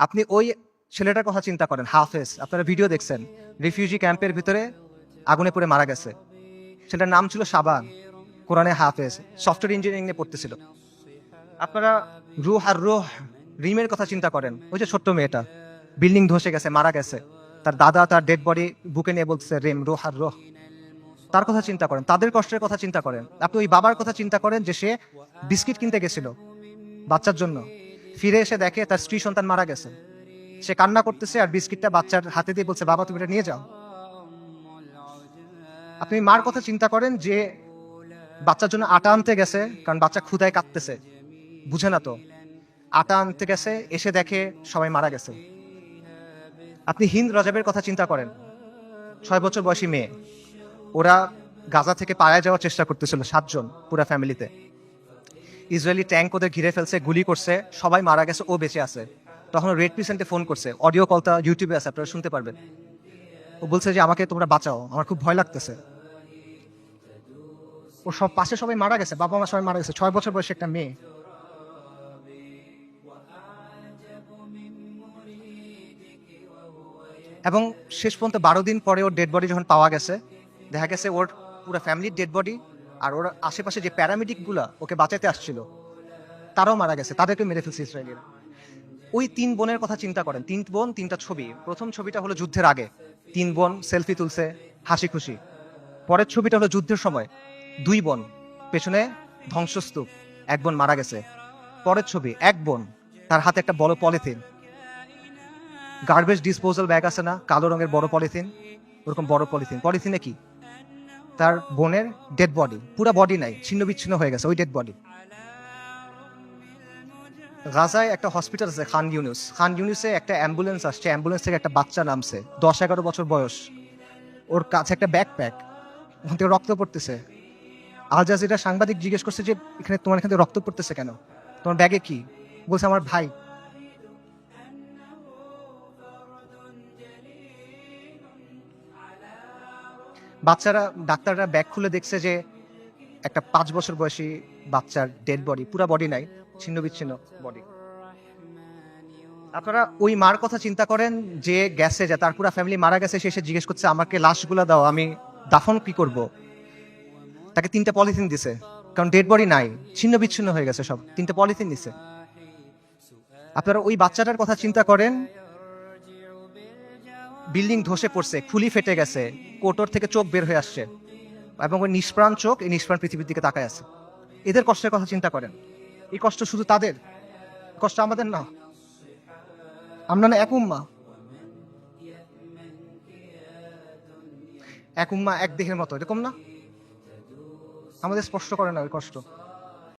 আপনি ওই ছেলেটার কথা চিন্তা করেন, হাফেজ। আপনারা ভিডিও দেখছেন, রিফিউজি ক্যাম্পের ভিতরে আগুনে পড়ে মারা গেছে। ছেলেটার নাম ছিল শাবান, কোরআনে হাফেজ, সফটওয়্যার ইঞ্জিনিয়ারিং নিয়ে পড়তেছিল। আপনারা রুহ আর রুহ রিমের কথা চিন্তা করেন, ওই যে ছোট্ট মেয়েটা বিল্ডিং ধসে গেছে, মারা গেছে, তার দাদা তার ডেড বডি বুকে নিয়ে বলতেছে রিম, রুহ আর রুহ। তার কথা চিন্তা করেন, তাদের কষ্টের কথা চিন্তা করেন। আপনি ওই বাবার কথা চিন্তা করেন যে সে বিস্কিট কিনতে গেছিল বাচ্চার জন্য, ফিরে এসে দেখে তার স্ত্রী সন্তান মারা গেছে। সে কান্না করতেছে আর বিস্কিটটা বাচ্চার হাতে দিয়ে বলছে, বাবা তুমি এটা নিয়ে যাও। আপনি মার কথা চিন্তা করেন যে বাচ্চার জন্য আটা আনতে গেছে, কারণ বাচ্চা ক্ষুধায় কাঁদতেছে, বুঝে না তো, আটা আনতে গেছে, এসে দেখে সবাই মারা গেছে। আপনি হিন্দ রজবের কথা চিন্তা করেন, 6 বছর বয়সী মেয়ে। ওরা গাজা থেকে পালায় যাওয়ার চেষ্টা করতেছিল, 7 জন পুরা ফ্যামিলিতে। ইসরায়েলি ট্যাঙ্ক ওদের ঘিরে ফেলছে, গুলি করছে, সবাই মারা গেছে, ও বেঁচে আছে। তখন রেড ক্রিসেন্টে ফোন করছে, অডিও কলটা ইউটিউবে আছে, আপনারা শুনতে পারবেন। ও বলছে যে আমাকে তোমরা বাঁচাও, আমার খুব ভয় লাগতেছে। ও সব পাশে সবাই মারা গেছে, বাবা মা সবাই মারা গেছে, 6 বছর বয়সী একটা মেয়ে। এবং শেষ পর্যন্ত 12 দিন পরে ওর ডেড বডি যখন পাওয়া গেছে, দেখা গেছে ওর পুরো ফ্যামিলির ডেড বডি, আর ওর আশেপাশে যে প্যারামেডিক গুলা ওকে বাঁচাতে আসছিল তারাও মারা গেছে, তাদেরকে মেরে ফেলছে ইসরায়েলিরা। ওই 3 বোনের কথা চিন্তা করেন, 3 বোন, 3টা ছবি। প্রথম ছবিটা হলো যুদ্ধের আগে, 3 বোন সেলফি তুলছে হাসি খুশি। পরের ছবিটা হলো যুদ্ধের সময়, 2 বোন, পেছনে ধ্বংসস্তূপ, 1 বোন মারা গেছে। পরের ছবি, 1 বোন, তার হাতে একটা বড় পলিথিন, গার্বেজ ডিসপোজাল ব্যাগ আছে না, কালো রঙের বড় পলিথিন, ওরকম বড় পলিথিন। পলিথিনে কি? তার বোনের ডেড বডি, পুরো বডি নাই, ছিন্ন বিচ্ছিন্ন হয়ে গেছে ওই ডেড বডি। গাজায় একটা হসপিটাল আছে খান ইউনুস, খান ইউনুসে একটা অ্যাম্বুলেন্স আসছে, অ্যাম্বুলেন্স থেকে একটা বাচ্চা নামছে, 10-11 বছর বয়স। ওর কাছে একটা ব্যাকপ্যাক, ওখান থেকে রক্ত পড়তেছে। আল জাজিরা সাংবাদিক জিজ্ঞেস করছে যে এখানে তোমার এখান থেকে রক্ত পড়তেছে কেন, তোমার ব্যাগে কি? বলছে আমার ভাই। বাচ্চারা, ডাক্তাররা ব্যাগ খুলে দেখছে যে একটা 5 বছর বয়সী বাচ্চার ডেড বডি, পুরা বডি নাই, ছিন্ন বিচ্ছিন্ন বডি। আপনারা ওই মার কথা চিন্তা করেন যে গেছে, যে তার পুরা ফ্যামিলি মারা গেছে, সে এসে জিজ্ঞেস করছে আমাকে লাশগুলো দাও, আমি দাফন কি করব। তাকে 3টা পলিথিন দিছে, কারণ ডেড বডি নাই, ছিন্ন বিচ্ছিন্ন হয়ে গেছে সব, 3টা পলিথিন দিছে। আপনারা ওই বাচ্চাটার কথা চিন্তা করেন, বিল্ডিং ধসে পড়ছে, খুলি ফেটে গেছে, কোটর থেকে চোখ বের হয়ে আসছে, এবং ওই নিষ্প্রাণ চোখ এই নিষ্প্রাণ পৃথিবীর দিকে তাকায় আছে। এদের কষ্টের কথা চিন্তা করেন। এই কষ্ট শুধু তাদের, কষ্ট আমাদের না। আমরা না এক উম্মা, এক উম্মা এক দেহের মতো, এরকম না? আমাদের স্পষ্ট করে না ওই কষ্ট।